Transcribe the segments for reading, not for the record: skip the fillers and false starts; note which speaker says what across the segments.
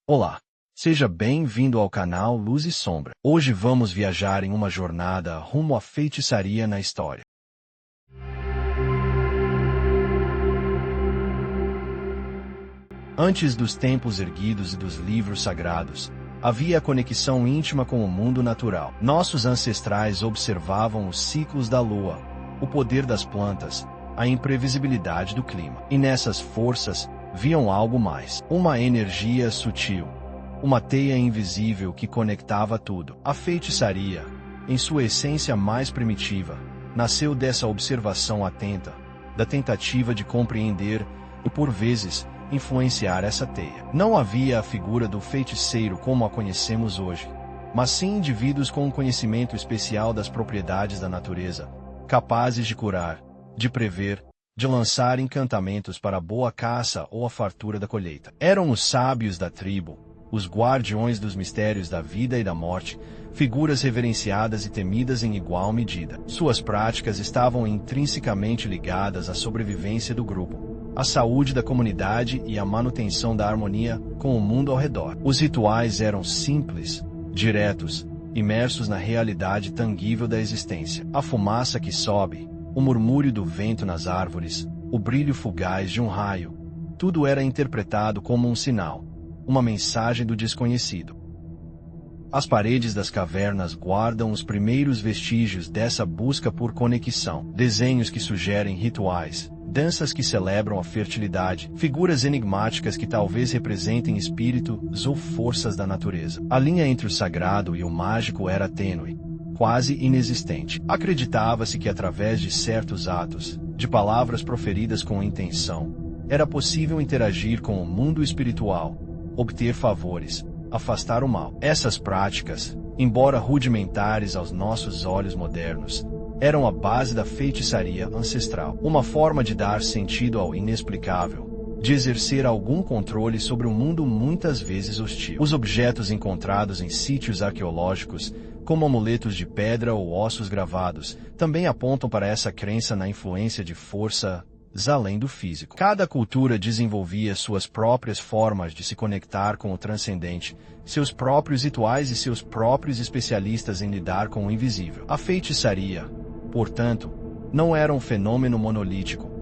Speaker 1: Olá, seja bem-vindo ao canal Luz e Sombra. Hoje vamos viajar em uma jornada rumo à feitiçaria na história. Antes dos templos erguidos e dos livros sagrados, havia a conexão íntima com o mundo natural. Nossos ancestrais observavam os ciclos da lua, o poder das plantas, a imprevisibilidade do clima. E nessas forças, viam algo mais. Uma energia sutil. Uma teia invisível que conectava tudo. A feitiçaria, em sua essência mais primitiva, nasceu dessa observação atenta, da tentativa de compreender e, por vezes, influenciar essa teia. Não havia a figura do feiticeiro como a conhecemos hoje, mas sim indivíduos com um conhecimento especial das propriedades da natureza, capazes de curar, de prever, de lançar encantamentos para a boa caça ou a fartura da colheita. Eram os sábios da tribo, os guardiões dos mistérios da vida e da morte, figuras reverenciadas e temidas em igual medida. Suas práticas estavam intrinsecamente ligadas à sobrevivência do grupo, à saúde da comunidade e à manutenção da harmonia com o mundo ao redor. Os rituais eram simples, diretos, imersos na realidade tangível da existência. A fumaça que sobe, o murmúrio do vento nas árvores, o brilho fugaz de um raio, tudo era interpretado como um sinal, uma mensagem do desconhecido. As paredes das cavernas guardam os primeiros vestígios dessa busca por conexão. Desenhos que sugerem rituais, danças que celebram a fertilidade, figuras enigmáticas que talvez representem espíritos ou forças da natureza. A linha entre o sagrado e o mágico era tênue, quase inexistente. Acreditava-se que através de certos atos, de palavras proferidas com intenção, era possível interagir com o mundo espiritual, obter favores, afastar o mal. Essas práticas, embora rudimentares aos nossos olhos modernos, eram a base da feitiçaria ancestral, uma forma de dar sentido ao inexplicável, de exercer algum controle sobre um mundo muitas vezes hostil. Os objetos encontrados em sítios arqueológicos, como amuletos de pedra ou ossos gravados, também apontam para essa crença na influência de forças além do físico. Cada cultura desenvolvia suas próprias formas de se conectar com o transcendente, seus próprios rituais e seus próprios especialistas em lidar com o invisível. A feitiçaria, portanto, não era um fenômeno monolítico,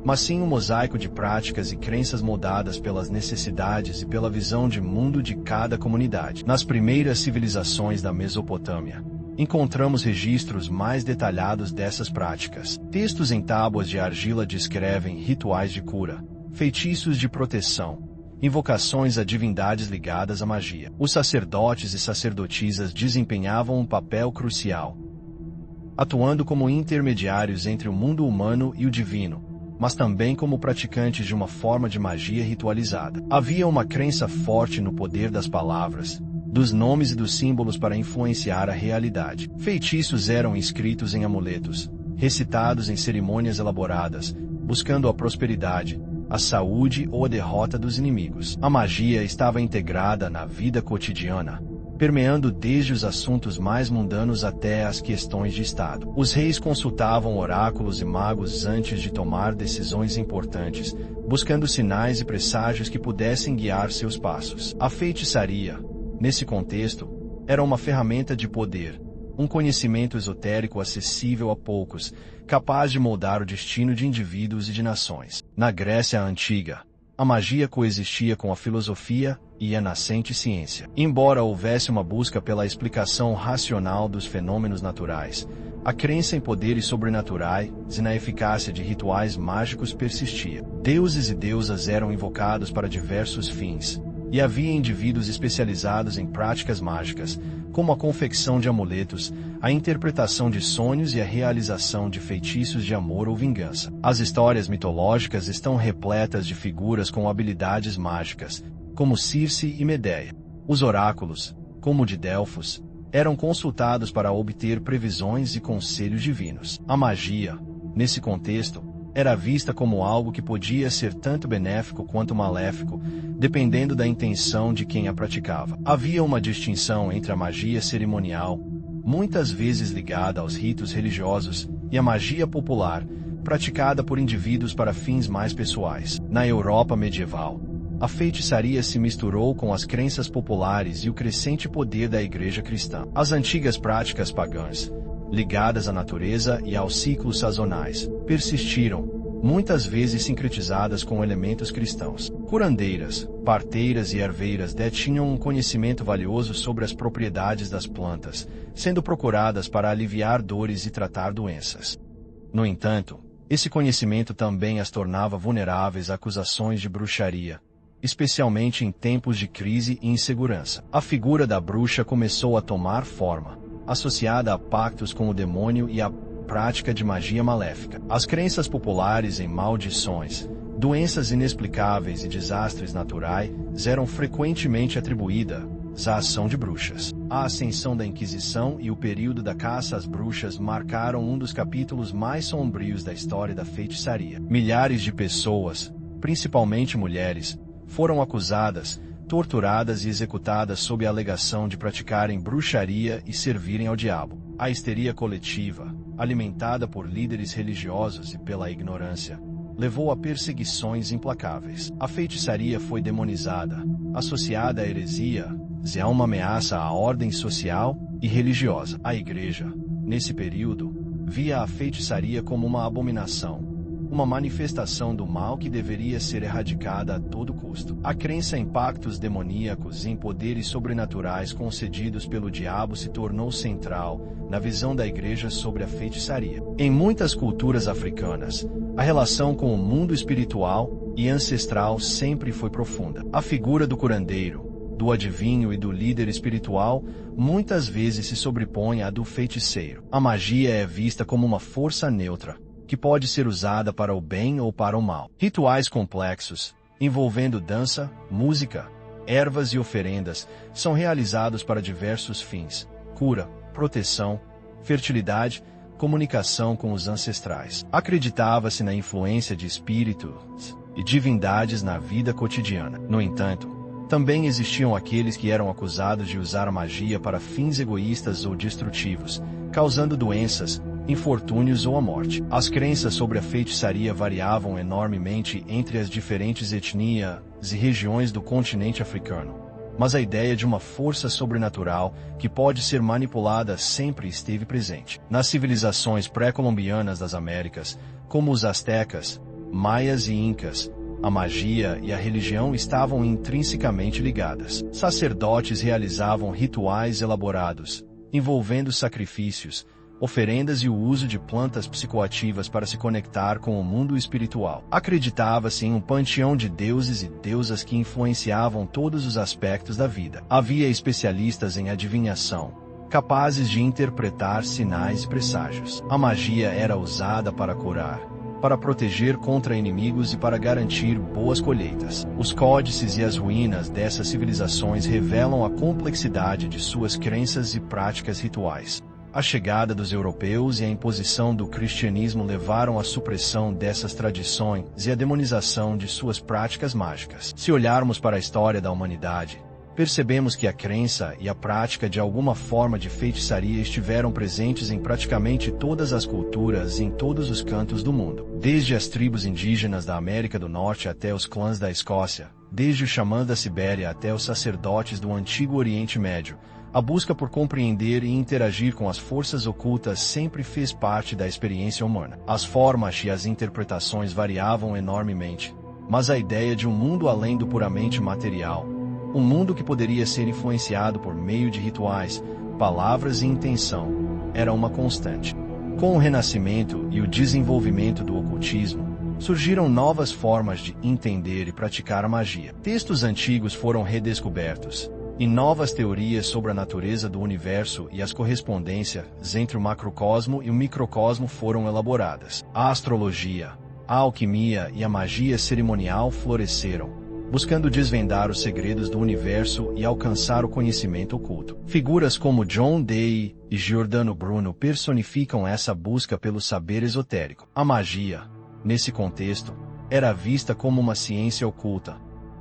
Speaker 1: mas sim um mosaico de práticas e crenças moldadas pelas necessidades e pela visão de mundo de cada comunidade. Nas primeiras civilizações da Mesopotâmia, encontramos registros mais detalhados dessas práticas. Textos em tábuas de argila descrevem rituais de cura, feitiços de proteção, invocações a divindades ligadas à magia. Os sacerdotes e sacerdotisas desempenhavam um papel crucial, atuando como intermediários entre o mundo humano e o divino, mas também como praticantes de uma forma de magia ritualizada. Havia uma crença forte no poder das palavras, dos nomes e dos símbolos para influenciar a realidade. Feitiços eram escritos em amuletos, recitados em cerimônias elaboradas, buscando a prosperidade, a saúde ou a derrota dos inimigos. A magia estava integrada na vida cotidiana, permeando desde os assuntos mais mundanos até as questões de Estado. Os reis consultavam oráculos e magos antes de tomar decisões importantes, buscando sinais e presságios que pudessem guiar seus passos. A feitiçaria, nesse contexto, era uma ferramenta de poder, um conhecimento esotérico acessível a poucos, capaz de moldar o destino de indivíduos e de nações. Na Grécia Antiga, a magia coexistia com a filosofia e a nascente ciência. Embora houvesse uma busca pela explicação racional dos fenômenos naturais, a crença em poderes sobrenaturais e na eficácia de rituais mágicos persistia. Deuses e deusas eram invocados para diversos fins, e havia indivíduos especializados em práticas mágicas, como a confecção de amuletos, a interpretação de sonhos e a realização de feitiços de amor ou vingança. As histórias mitológicas estão repletas de figuras com habilidades mágicas, como Circe e Medeia. Os oráculos, como o de Delfos, eram consultados para obter previsões e conselhos divinos. A magia, nesse contexto, era vista como algo que podia ser tanto benéfico quanto maléfico, dependendo da intenção de quem a praticava. Havia uma distinção entre a magia cerimonial, muitas vezes ligada aos ritos religiosos, e a magia popular, praticada por indivíduos para fins mais pessoais. Na Europa medieval, a feitiçaria se misturou com as crenças populares e o crescente poder da igreja cristã. As antigas práticas pagãs, ligadas à natureza e aos ciclos sazonais, persistiram, muitas vezes sincretizadas com elementos cristãos. Curandeiras, parteiras e erveiras detinham um conhecimento valioso sobre as propriedades das plantas, sendo procuradas para aliviar dores e tratar doenças. No entanto, esse conhecimento também as tornava vulneráveis a acusações de bruxaria, especialmente em tempos de crise e insegurança. A figura da bruxa começou a tomar forma, associada a pactos com o demônio e a prática de magia maléfica. As crenças populares em maldições, doenças inexplicáveis e desastres naturais eram frequentemente atribuídas à ação de bruxas. A ascensão da Inquisição e o período da caça às bruxas marcaram um dos capítulos mais sombrios da história da feitiçaria. Milhares de pessoas, principalmente mulheres, foram acusadas, torturadas e executadas sob a alegação de praticarem bruxaria e servirem ao diabo. A histeria coletiva, alimentada por líderes religiosos e pela ignorância, levou a perseguições implacáveis. A feitiçaria foi demonizada, associada à heresia, e a uma ameaça à ordem social e religiosa. A igreja, nesse período, via a feitiçaria como uma abominação, uma manifestação do mal que deveria ser erradicada a todo custo. A crença em pactos demoníacos e em poderes sobrenaturais concedidos pelo diabo se tornou central na visão da igreja sobre a feitiçaria. Em muitas culturas africanas, a relação com o mundo espiritual e ancestral sempre foi profunda. A figura do curandeiro, do adivinho e do líder espiritual muitas vezes se sobrepõe à do feiticeiro. A magia é vista como uma força neutra, que pode ser usada para o bem ou para o mal. Rituais complexos, envolvendo dança, música, ervas e oferendas, são realizados para diversos fins: cura, proteção, fertilidade, comunicação com os ancestrais. Acreditava-se na influência de espíritos e divindades na vida cotidiana. No entanto, também existiam aqueles que eram acusados de usar a magia para fins egoístas ou destrutivos, causando doenças, infortúnios ou a morte. As crenças sobre a feitiçaria variavam enormemente entre as diferentes etnias e regiões do continente africano, mas a ideia de uma força sobrenatural que pode ser manipulada sempre esteve presente. Nas civilizações pré-colombianas das Américas, como os astecas, maias e incas, a magia e a religião estavam intrinsecamente ligadas. Sacerdotes realizavam rituais elaborados, envolvendo sacrifícios, oferendas e o uso de plantas psicoativas para se conectar com o mundo espiritual. Acreditava-se em um panteão de deuses e deusas que influenciavam todos os aspectos da vida. Havia especialistas em adivinhação, capazes de interpretar sinais e presságios. A magia era usada para curar, para proteger contra inimigos e para garantir boas colheitas. Os códices e as ruínas dessas civilizações revelam a complexidade de suas crenças e práticas rituais. A chegada dos europeus e a imposição do cristianismo levaram à supressão dessas tradições e à demonização de suas práticas mágicas. Se olharmos para a história da humanidade, percebemos que a crença e a prática de alguma forma de feitiçaria estiveram presentes em praticamente todas as culturas e em todos os cantos do mundo. Desde as tribos indígenas da América do Norte até os clãs da Escócia, desde os xamãs da Sibéria até os sacerdotes do Antigo Oriente Médio, a busca por compreender e interagir com as forças ocultas sempre fez parte da experiência humana. As formas e as interpretações variavam enormemente, mas a ideia de um mundo além do puramente material, um mundo que poderia ser influenciado por meio de rituais, palavras e intenção, era uma constante. Com o Renascimento e o desenvolvimento do ocultismo, surgiram novas formas de entender e praticar a magia. Textos antigos foram redescobertos, e novas teorias sobre a natureza do universo e as correspondências entre o macrocosmo e o microcosmo foram elaboradas. A astrologia, a alquimia e a magia cerimonial floresceram, buscando desvendar os segredos do universo e alcançar o conhecimento oculto. Figuras como John Dee e Giordano Bruno personificam essa busca pelo saber esotérico. A magia, nesse contexto, era vista como uma ciência oculta,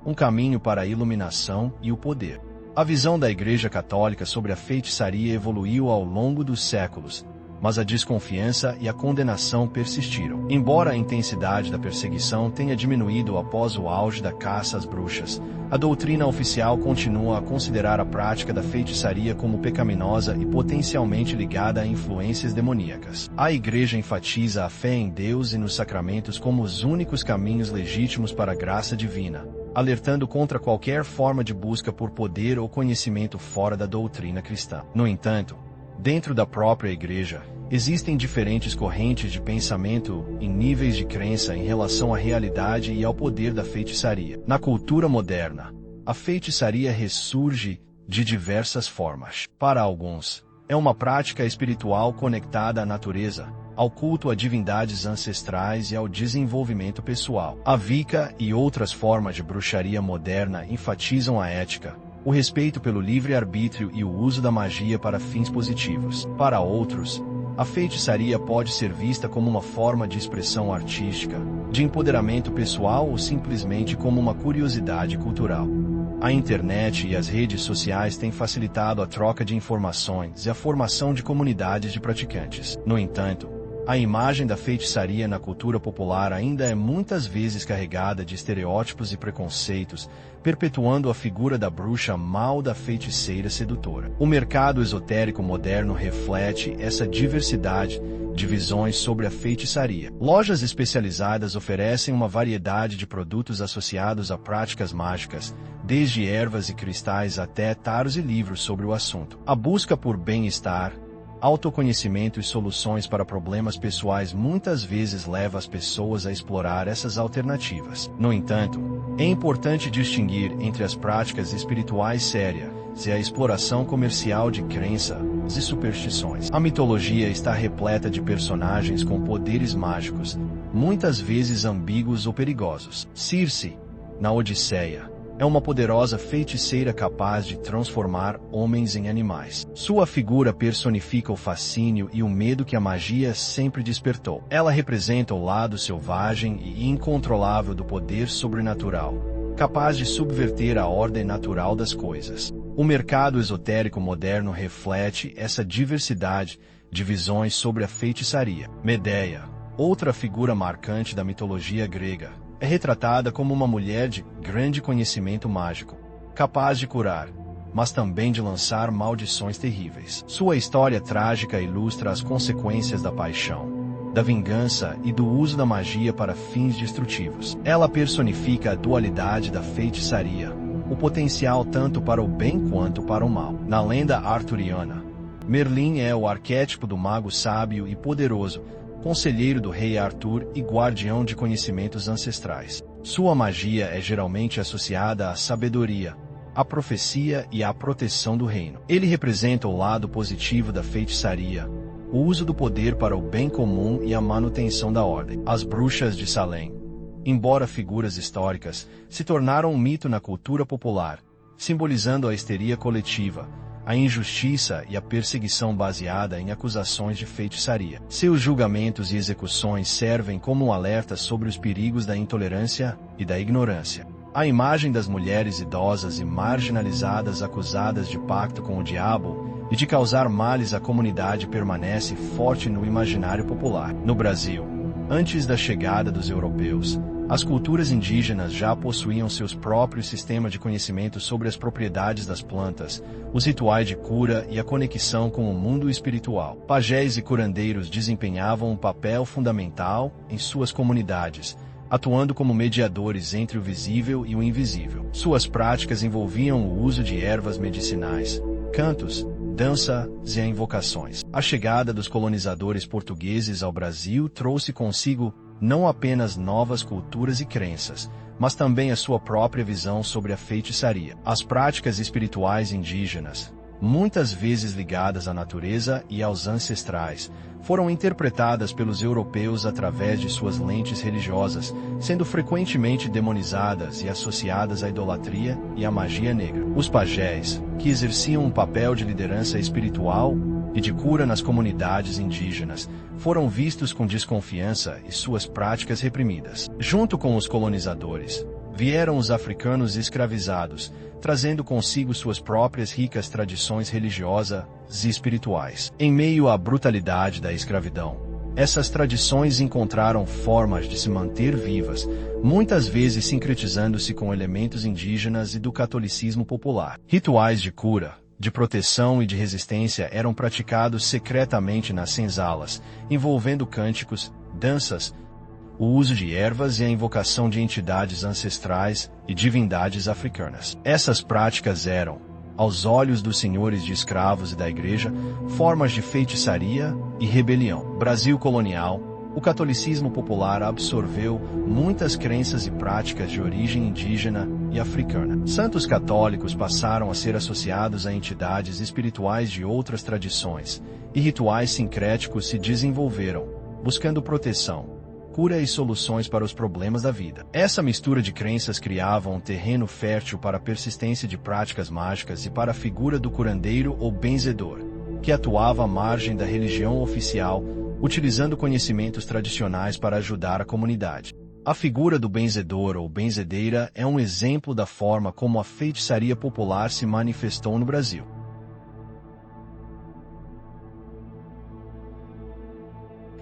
Speaker 1: um caminho para a iluminação e o poder. A visão da Igreja Católica sobre a feitiçaria evoluiu ao longo dos séculos, mas a desconfiança e a condenação persistiram. Embora a intensidade da perseguição tenha diminuído após o auge da caça às bruxas, a doutrina oficial continua a considerar a prática da feitiçaria como pecaminosa e potencialmente ligada a influências demoníacas. A Igreja enfatiza a fé em Deus e nos sacramentos como os únicos caminhos legítimos para a graça divina, alertando contra qualquer forma de busca por poder ou conhecimento fora da doutrina cristã. No entanto, dentro da própria Igreja, existem diferentes correntes de pensamento e níveis de crença em relação à realidade e ao poder da feitiçaria. Na cultura moderna, a feitiçaria ressurge de diversas formas. Para alguns, é uma prática espiritual conectada à natureza, ao culto a divindades ancestrais e ao desenvolvimento pessoal. A Wicca e outras formas de bruxaria moderna enfatizam a ética, o respeito pelo livre-arbítrio e o uso da magia para fins positivos. Para outros, a feitiçaria pode ser vista como uma forma de expressão artística, de empoderamento pessoal ou simplesmente como uma curiosidade cultural. A internet e as redes sociais têm facilitado a troca de informações e a formação de comunidades de praticantes. No entanto, a imagem da feitiçaria na cultura popular ainda é muitas vezes carregada de estereótipos e preconceitos, perpetuando a figura da bruxa má ou da feiticeira sedutora. O mercado esotérico moderno reflete essa diversidade de visões sobre a feitiçaria. Lojas especializadas oferecem uma variedade de produtos associados a práticas mágicas, desde ervas e cristais até taros e livros sobre o assunto. A busca por bem-estar, autoconhecimento e soluções para problemas pessoais muitas vezes leva as pessoas a explorar essas alternativas. No entanto, é importante distinguir entre as práticas espirituais sérias e a exploração comercial de crenças e superstições. A mitologia está repleta de personagens com poderes mágicos, muitas vezes ambíguos ou perigosos. Circe, na Odisseia, é uma poderosa feiticeira capaz de transformar homens em animais. Sua figura personifica o fascínio e o medo que a magia sempre despertou. Ela representa o lado selvagem e incontrolável do poder sobrenatural, capaz de subverter a ordem natural das coisas. O mercado esotérico moderno reflete essa diversidade de visões sobre a feitiçaria. Medeia, outra figura marcante da mitologia grega, é retratada como uma mulher de grande conhecimento mágico, capaz de curar, mas também de lançar maldições terríveis. Sua história trágica ilustra as consequências da paixão, da vingança e do uso da magia para fins destrutivos. Ela personifica a dualidade da feitiçaria, o potencial tanto para o bem quanto para o mal. Na lenda arturiana, Merlin é o arquétipo do mago sábio e poderoso, conselheiro do rei Arthur e guardião de conhecimentos ancestrais. Sua magia é geralmente associada à sabedoria, à profecia e à proteção do reino. Ele representa o lado positivo da feitiçaria, o uso do poder para o bem comum e a manutenção da ordem. As bruxas de Salem, embora figuras históricas, se tornaram um mito na cultura popular, simbolizando a histeria coletiva, a injustiça e a perseguição baseada em acusações de feitiçaria. Seus julgamentos e execuções servem como um alerta sobre os perigos da intolerância e da ignorância. A imagem das mulheres idosas e marginalizadas acusadas de pacto com o diabo e de causar males à comunidade permanece forte no imaginário popular. No Brasil, antes da chegada dos europeus, as culturas indígenas já possuíam seus próprios sistemas de conhecimento sobre as propriedades das plantas, os rituais de cura e a conexão com o mundo espiritual. Pajés e curandeiros desempenhavam um papel fundamental em suas comunidades, atuando como mediadores entre o visível e o invisível. Suas práticas envolviam o uso de ervas medicinais, cantos, danças e invocações. A chegada dos colonizadores portugueses ao Brasil trouxe consigo não apenas novas culturas e crenças, mas também a sua própria visão sobre a feitiçaria. As práticas espirituais indígenas, muitas vezes ligadas à natureza e aos ancestrais, foram interpretadas pelos europeus através de suas lentes religiosas, sendo frequentemente demonizadas e associadas à idolatria e à magia negra. Os pajés, que exerciam um papel de liderança espiritual e de cura nas comunidades indígenas, foram vistos com desconfiança e suas práticas reprimidas. Junto com os colonizadores, vieram os africanos escravizados, trazendo consigo suas próprias ricas tradições religiosas e espirituais. Em meio à brutalidade da escravidão, essas tradições encontraram formas de se manter vivas, muitas vezes sincretizando-se com elementos indígenas e do catolicismo popular. Rituais de cura, de proteção e de resistência eram praticados secretamente nas senzalas, envolvendo cânticos, danças, o uso de ervas e a invocação de entidades ancestrais e divindades africanas. Essas práticas eram, aos olhos dos senhores de escravos e da igreja, formas de feitiçaria e rebelião. Brasil colonial, o catolicismo popular absorveu muitas crenças e práticas de origem indígena e africana. Santos católicos passaram a ser associados a entidades espirituais de outras tradições, e rituais sincréticos se desenvolveram, buscando proteção, cura e soluções para os problemas da vida. Essa mistura de crenças criava um terreno fértil para a persistência de práticas mágicas e para a figura do curandeiro ou benzedor, que atuava à margem da religião oficial, utilizando conhecimentos tradicionais para ajudar a comunidade. A figura do benzedor ou benzedeira é um exemplo da forma como a feitiçaria popular se manifestou no Brasil.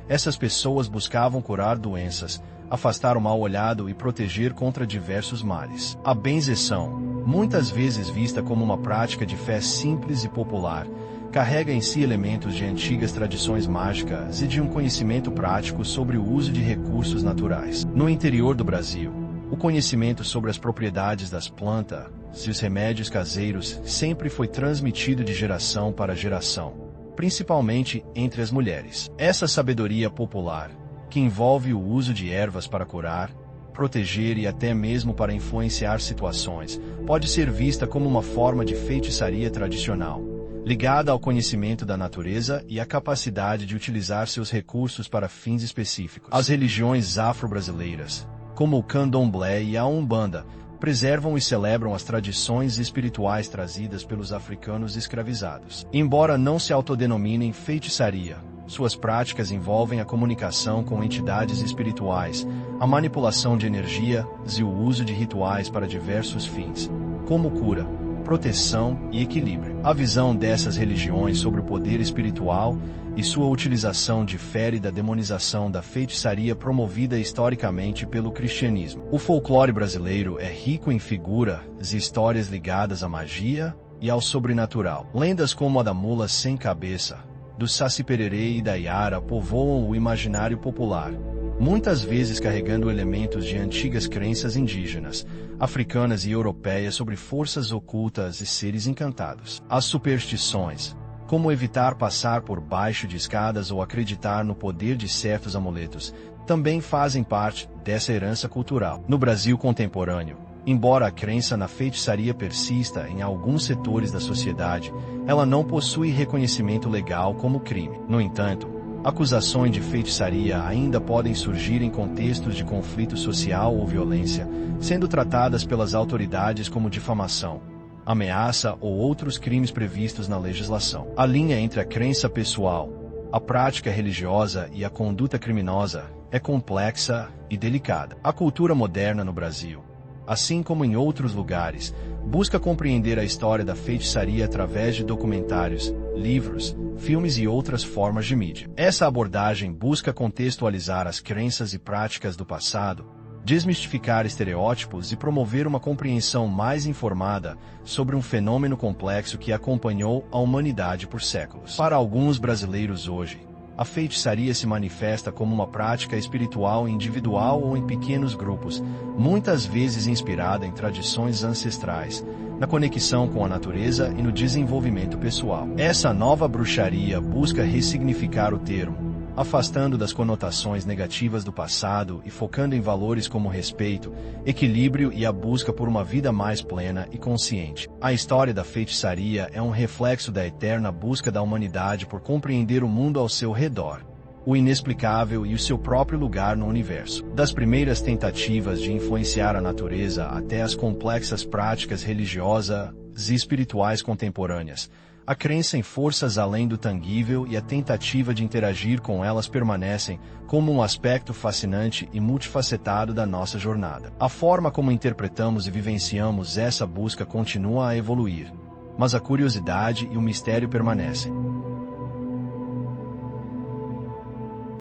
Speaker 1: Essas pessoas buscavam curar doenças, afastar o mal-olhado e proteger contra diversos males. A benzeção, muitas vezes vista como uma prática de fé simples e popular, carrega em si elementos de antigas tradições mágicas e de um conhecimento prático sobre o uso de recursos naturais. No interior do Brasil, o conhecimento sobre as propriedades das plantas e os remédios caseiros sempre foi transmitido de geração para geração, principalmente entre as mulheres. Essa sabedoria popular, que envolve o uso de ervas para curar, proteger e até mesmo para influenciar situações, pode ser vista como uma forma de feitiçaria tradicional, ligada ao conhecimento da natureza e à capacidade de utilizar seus recursos para fins específicos. As religiões afro-brasileiras, como o candomblé e a umbanda, preservam e celebram as tradições espirituais trazidas pelos africanos escravizados. Embora não se autodenominem feitiçaria, suas práticas envolvem a comunicação com entidades espirituais, a manipulação de energia e o uso de rituais para diversos fins, como cura, proteção e equilíbrio. A visão dessas religiões sobre o poder espiritual e sua utilização difere da demonização da feitiçaria promovida historicamente pelo cristianismo. O folclore brasileiro é rico em figuras e histórias ligadas à magia e ao sobrenatural. Lendas como a da mula sem cabeça, do Saci Pererê e da Iara povoam o imaginário popular, muitas vezes carregando elementos de antigas crenças indígenas, africanas e europeias sobre forças ocultas e seres encantados. As superstições, como evitar passar por baixo de escadas ou acreditar no poder de certos amuletos, também fazem parte dessa herança cultural. No Brasil contemporâneo, embora a crença na feitiçaria persista em alguns setores da sociedade, ela não possui reconhecimento legal como crime. No entanto, acusações de feitiçaria ainda podem surgir em contextos de conflito social ou violência, sendo tratadas pelas autoridades como difamação, ameaça ou outros crimes previstos na legislação. A linha entre a crença pessoal, a prática religiosa e a conduta criminosa é complexa e delicada. A cultura moderna no Brasil, assim como em outros lugares, busca compreender a história da feitiçaria através de documentários, livros, filmes e outras formas de mídia. Essa abordagem busca contextualizar as crenças e práticas do passado, desmistificar estereótipos e promover uma compreensão mais informada sobre um fenômeno complexo que acompanhou a humanidade por séculos. Para alguns brasileiros hoje, a feitiçaria se manifesta como uma prática espiritual individual ou em pequenos grupos, muitas vezes inspirada em tradições ancestrais, na conexão com a natureza e no desenvolvimento pessoal. Essa nova bruxaria busca ressignificar o termo, afastando das conotações negativas do passado e focando em valores como respeito, equilíbrio e a busca por uma vida mais plena e consciente. A história da feitiçaria é um reflexo da eterna busca da humanidade por compreender o mundo ao seu redor, o inexplicável e o seu próprio lugar no universo. Das primeiras tentativas de influenciar a natureza até as complexas práticas religiosas e espirituais contemporâneas, A crença em forças além do tangível e a tentativa de interagir com elas permanecem como um aspecto fascinante e multifacetado da nossa jornada. A forma como interpretamos e vivenciamos essa busca continua a evoluir, mas a curiosidade e o mistério permanecem.